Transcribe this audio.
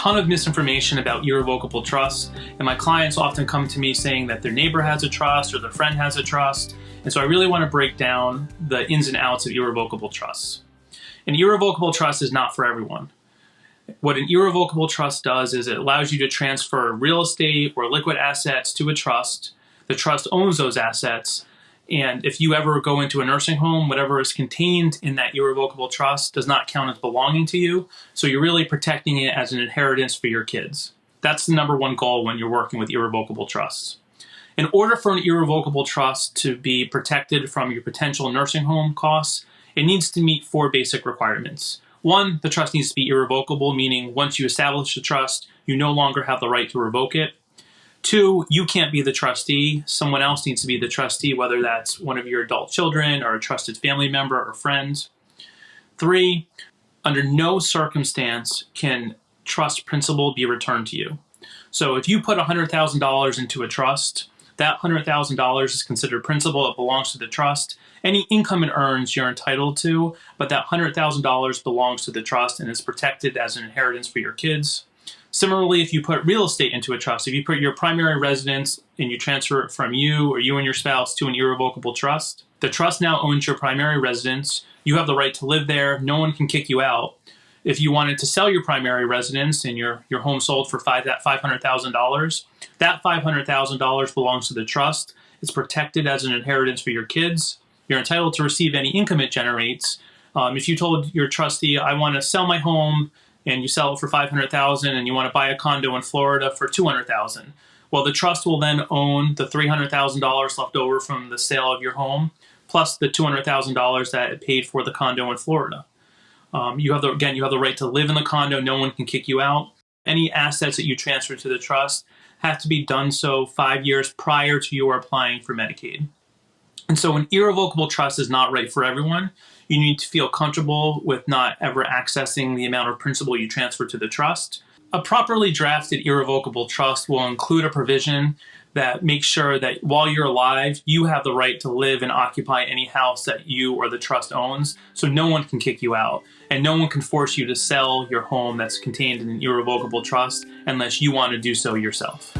ton of misinformation about irrevocable trusts, and my clients often come to me saying that their neighbor has a trust or their friend has a trust. And so I really want to break down the ins and outs of irrevocable trusts. An irrevocable trust is not for everyone. What an irrevocable trust does is it allows you to transfer real estate or liquid assets to a trust. The trust owns those assets. And if you ever go into a nursing home, whatever is contained in that irrevocable trust does not count as belonging to you. So you're really protecting it as an inheritance for your kids. That's the number one goal when you're working with irrevocable trusts. In order for an irrevocable trust to be protected from your potential nursing home costs, it needs to meet 4 basic requirements. 1, the trust needs to be irrevocable, meaning once you establish the trust, you no longer have the right to revoke it. 2, you can't be the trustee. Someone else needs to be the trustee, whether that's one of your adult children or a trusted family member or friend. 3, under no circumstance can trust principal be returned to you. So if you put $100,000 into a trust, that $100,000 is considered principal. It belongs to the trust. Any income it earns, you're entitled to, but that $100,000 belongs to the trust and is protected as an inheritance for your kids. Similarly, if you put real estate into a trust, if you put your primary residence and you transfer it from you or you and your spouse to an irrevocable trust, the trust now owns your primary residence. You have the right to live there. No one can kick you out. If you wanted to sell your primary residence and your home sold for $500,000, that $500,000 belongs to the trust. It's protected as an inheritance for your kids. You're entitled to receive any income it generates. If you told your trustee, I want to sell my home, and you sell it for $500,000 and you want to buy a condo in Florida for $200,000. Well, the trust will then own the $300,000 left over from the sale of your home, plus the $200,000 that it paid for the condo in Florida. You have the right to live in the condo. No one can kick you out. Any assets that you transfer to the trust have to be done so 5 years prior to your applying for Medicaid. And so an irrevocable trust is not right for everyone. You need to feel comfortable with not ever accessing the amount of principal you transfer to the trust. A properly drafted irrevocable trust will include a provision that makes sure that while you're alive, you have the right to live and occupy any house that you or the trust owns, so no one can kick you out. And no one can force you to sell your home that's contained in an irrevocable trust unless you want to do so yourself.